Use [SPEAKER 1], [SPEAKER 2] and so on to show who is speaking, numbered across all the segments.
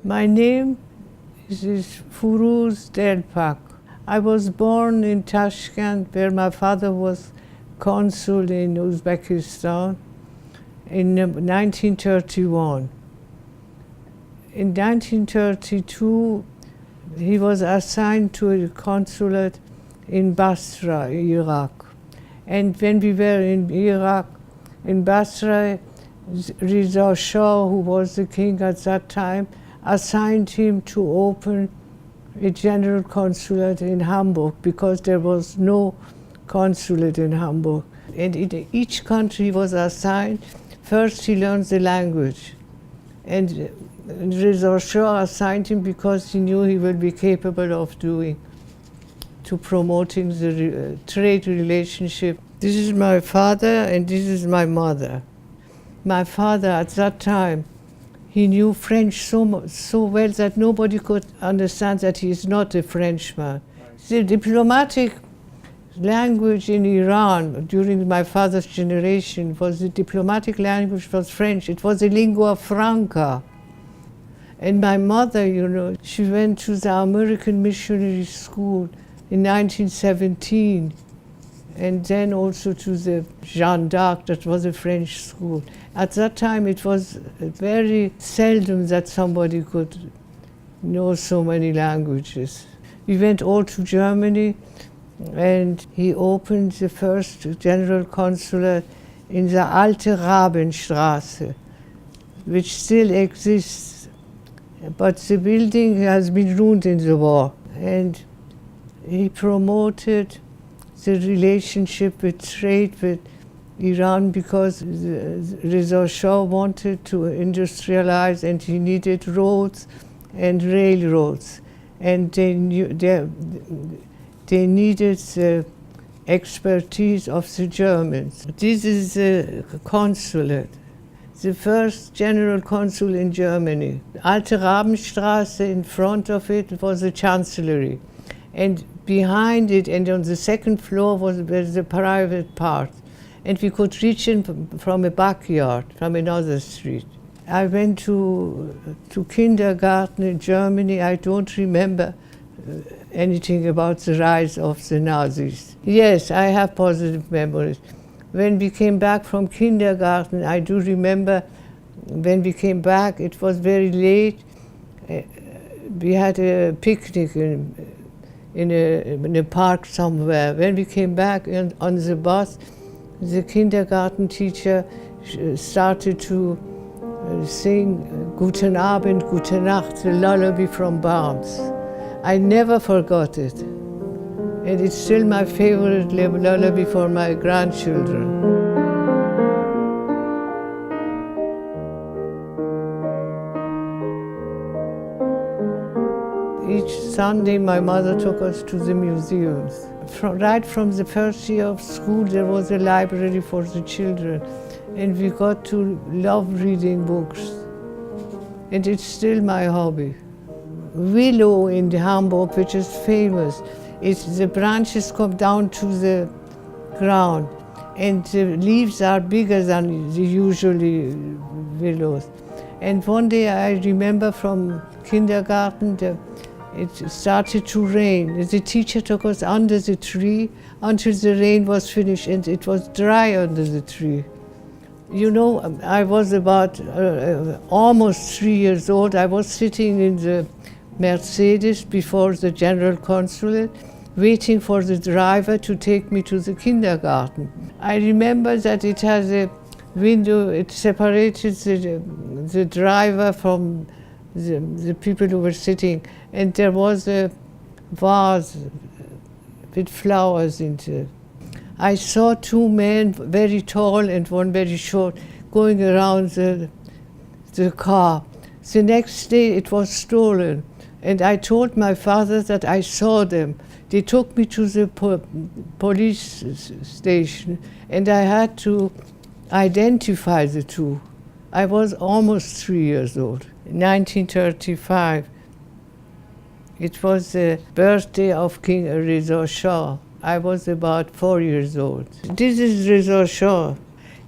[SPEAKER 1] My name is Furuz Delpak. I was born in Tashkent, where my father was consul in Uzbekistan in 1931. In 1932, he was assigned to a consulate in Basra, Iraq. And when we were in Iraq, in Basra, Reza Shah, who was the king at that time, assigned him to open a general consulate in Hamburg because there was no consulate in Hamburg. And in each country was assigned, first he learned the language. And Reza Shah assigned him because he knew he would be capable of promoting the trade relationship. This is my father and this is my mother. My father at that time, he knew French so well that nobody could understand that he is not a Frenchman. The diplomatic language in Iran during my father's generation was French. It was a lingua franca. And my mother, she went to the American Missionary School in 1917, and then also to the Jeanne d'Arc, that was a French school. At that time, it was very seldom that somebody could know so many languages. We went all to Germany, and he opened the first general consulate in the Alte Rabenstraße, which still exists, but the building has been ruined in the war. And he promoted the relationship with trade with Iran because Reza Shah wanted to industrialize and he needed roads and railroads. And they needed the expertise of the Germans. This is the consulate, the first general consul in Germany. Alte Rabenstraße, in front of it was the chancellery. And behind it and on the second floor was the private part. And we could reach in from a backyard, from another street. I went to kindergarten in Germany. I don't remember anything about the rise of the Nazis. Yes, I have positive memories. When we came back from kindergarten, I do remember when we came back, it was very late. We had a picnic in a park somewhere. When we came back on the bus, the kindergarten teacher started to sing Guten Abend, Gute Nacht, the lullaby from Brahms. I never forgot it. And it's still my favorite lullaby for my grandchildren. Each Sunday, my mother took us to the museums. Right from the first year of school, there was a library for the children, and we got to love reading books. And it's still my hobby. Willow in Hamburg, which is famous, the branches come down to the ground, and the leaves are bigger than the usually willows. And one day I remember from kindergarten, it started to rain. The teacher took us under the tree until the rain was finished and it was dry under the tree. I was about almost 3 years old. I was sitting in the Mercedes before the general consulate, waiting for the driver to take me to the kindergarten. I remember that it has a window, it separated the driver from the people who were sitting, and there was a vase with flowers in it. I saw two men, very tall and one very short, going around the car. The next day it was stolen, and I told my father that I saw them. They took me to the police station, and I had to identify the two. I was almost 3 years old. In 1935, it was the birthday of King Reza Shah. I was about 4 years old. This is Reza Shah.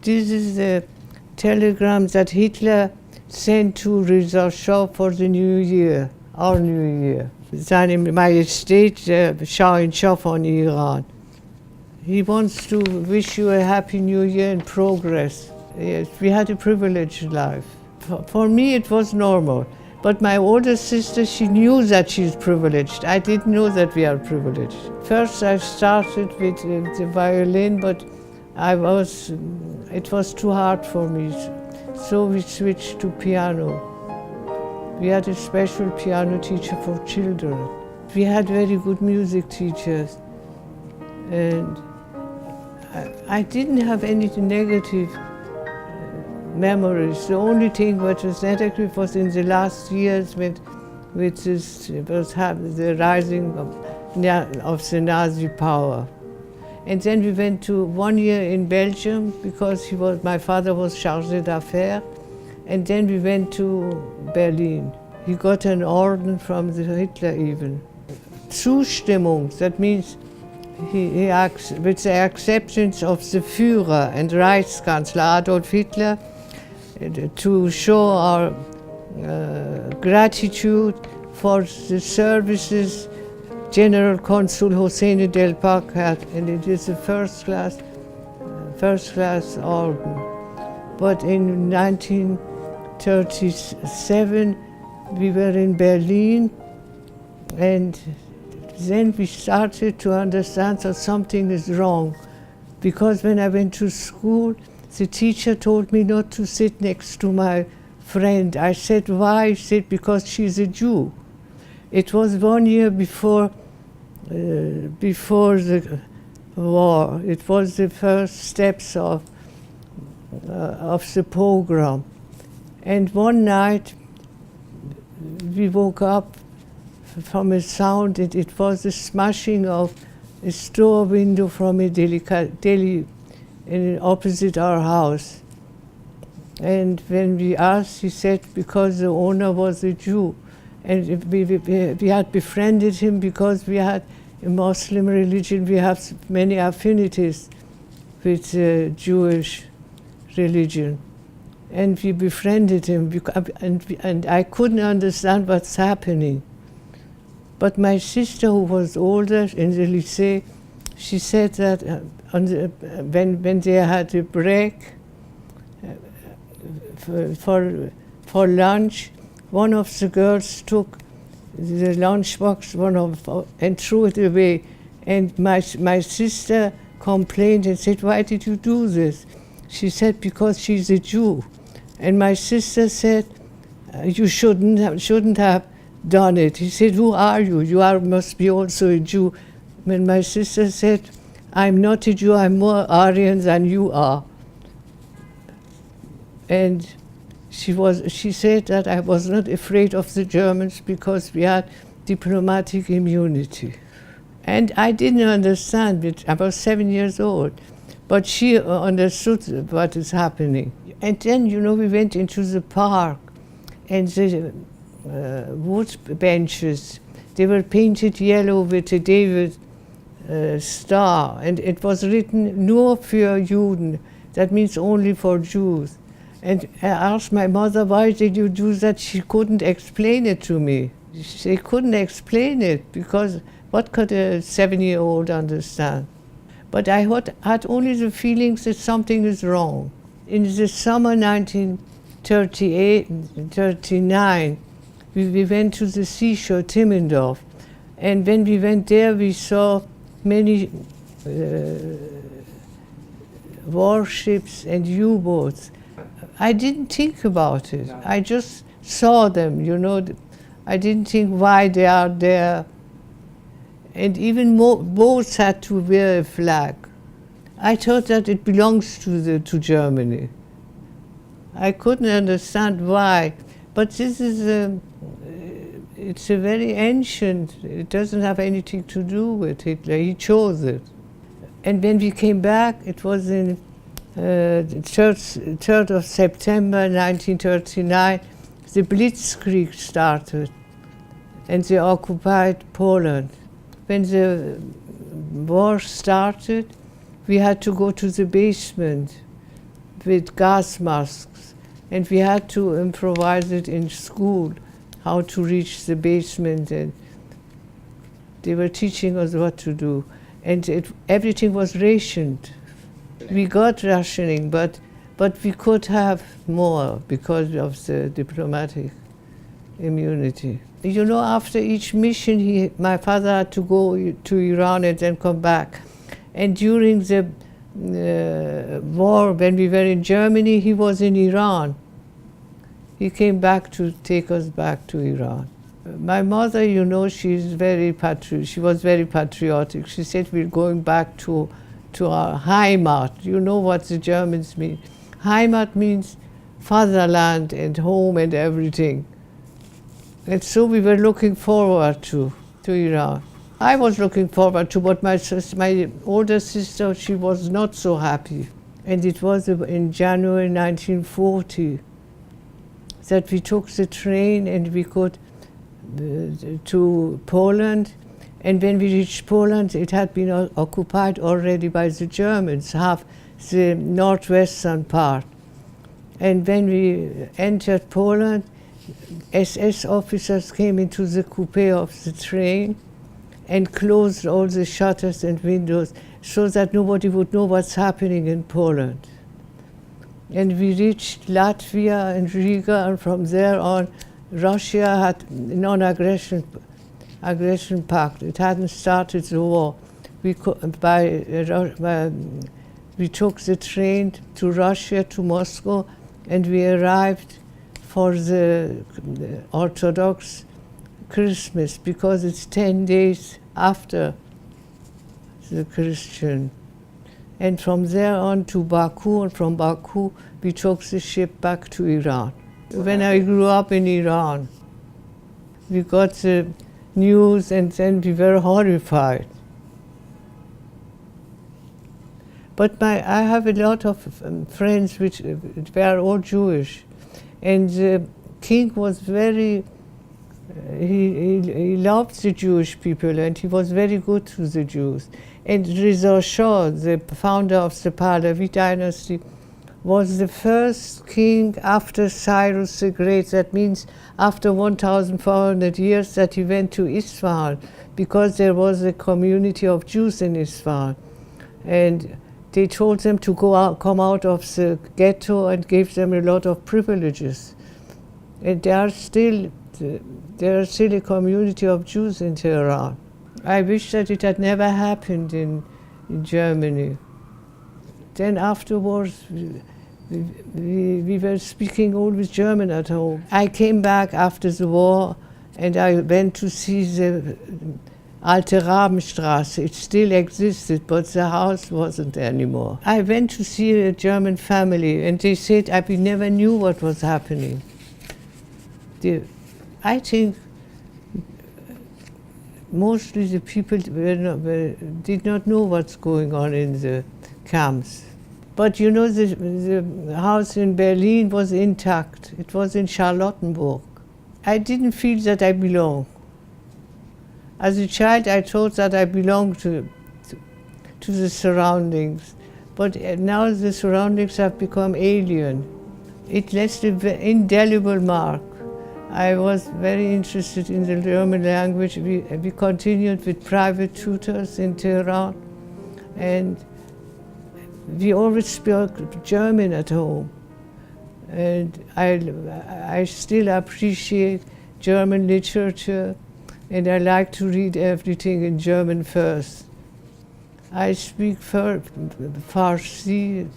[SPEAKER 1] This is the telegram that Hitler sent to Reza Shah for the New Year, our New Year. Seine Majestät, Shah von Iran. He wants to wish you a happy New Year and progress. Yes, we had a privileged life. For me, it was normal. But my older sister, she knew that she's privileged. I didn't know that we are privileged. First, I started with the violin, but it was too hard for me. So we switched to piano. We had a special piano teacher for children. We had very good music teachers. And I didn't have any negative memories. The only thing which was negative was in the last years when the rising of the Nazi power. And then we went to 1 year in Belgium because my father was chargé d'affaires. And then we went to Berlin. He got an orden from the Hitler even. Zustimmung, that means with the acceptance of the Führer and Reichskanzler Adolf Hitler, to show our gratitude for the services General Consul Hosseini Delpak had, and it is a first class organ. But in 1937, we were in Berlin, and then we started to understand that something is wrong. Because when I went to school, the teacher told me not to sit next to my friend. I said, why? He said, because she's a Jew. It was 1 year before the war. It was the first steps of the pogrom. And one night, we woke up from a sound. It was the smashing of a store window from a deli opposite our house. And when we asked, he said, because the owner was a Jew. And we had befriended him because we had a Muslim religion. We have many affinities with Jewish religion. And we befriended him, and I couldn't understand what's happening. But my sister, who was older in the lycée, she said that when they had a break for lunch, one of the girls took the lunchbox and threw it away. And my sister complained and said, why did you do this? She said, because she's a Jew. And my sister said, you shouldn't have done it. He said, who are you? You must be also a Jew. When my sister said, I'm not a Jew, I'm more Aryan than you are. And she said that I was not afraid of the Germans because we had diplomatic immunity. And I didn't understand it. I was 7 years old. But she understood what is happening. And then, we went into the park, and the wood benches, they were painted yellow with a David star, and it was written, Nur für Juden, that means only for Jews. And I asked my mother, why did you do that? She couldn't explain it to me. She couldn't explain it, because what could a 7-year-old understand? But I had only the feelings that something is wrong. In the summer 1939, we went to the seashore, Timmendorf. And when we went there, we saw many warships and U-boats. I didn't think about it. I just saw them, I didn't think why they are there. And even boats had to wear a flag. I thought that it belongs to Germany. I couldn't understand why, but this is it's a very ancient. It doesn't have anything to do with Hitler. He chose it. And when we came back, it was in 3rd of September 1939. The Blitzkrieg started, and they occupied Poland. When the war started, we had to go to the basement with gas masks. And we had to improvise it in school, how to reach the basement, and they were teaching us what to do. And everything was rationed. We got rationing, but we could have more because of the diplomatic immunity. You know, after each mission, my father had to go to Iran and then come back. And during the war, when we were in Germany, he was in Iran. He came back to take us back to Iran. My mother, you know, she was very patriotic. She said, we're going back to our Heimat. You know what the Germans mean. Heimat means fatherland and home and everything. And so we were looking forward to Iran. I was looking forward to, but my older sister, she was not so happy. And it was in January 1940 that we took the train and we could to Poland. And when we reached Poland, it had been occupied already by the Germans, half the northwestern part. And when we entered Poland, SS officers came into the coupe of the train and closed all the shutters and windows so that nobody would know what's happening in Poland. And we reached Latvia and Riga, and from there on, Russia had non-aggression pact. It hadn't started the war. We took the train to Russia, to Moscow, and we arrived for the Orthodox Christmas because it's 10 days after the Christian. And from there on to Baku, and from Baku we took the ship back to Iran. When I grew up in Iran, we got the news and then we were horrified. But I have a lot of friends which were all Jewish. And the king was he loved the Jewish people and he was very good to the Jews. And Reza Shah, the founder of the Pahlavi dynasty, was the first king after Cyrus the Great. That means after 1,400 years that he went to Isfahan because there was a community of Jews in Isfahan. And they told them to come out of the ghetto and gave them a lot of privileges. And there are still a community of Jews in Tehran. I wish that it had never happened in Germany. Then afterwards, we were speaking always German at home. I came back after the war and I went to see the Alte Rabenstraße. It still existed, but the house wasn't there anymore. I went to see a German family and they said we never knew what was happening. I think mostly the people did not know what's going on in the camps. But you know, the house in Berlin was intact. It was in Charlottenburg. I didn't feel that I belonged. As a child, I thought that I belonged to the surroundings. But now the surroundings have become alien. It left an indelible mark. I was very interested in the German language. We continued with private tutors in Tehran. And we always spoke German at home. And I still appreciate German literature, and I like to read everything in German first. I speak Farsi,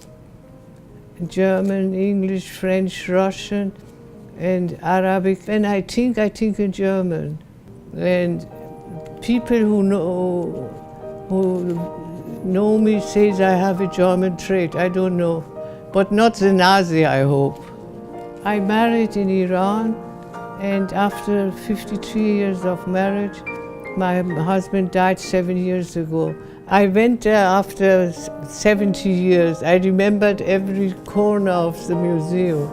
[SPEAKER 1] German, English, French, Russian, and Arabic. When I think in German. And people who know me says I have a German trait. I don't know, but not the Nazi, I hope. I married in Iran, and after 53 years of marriage, my husband died 7 years ago. I went there after 70 years. I remembered every corner of the museum.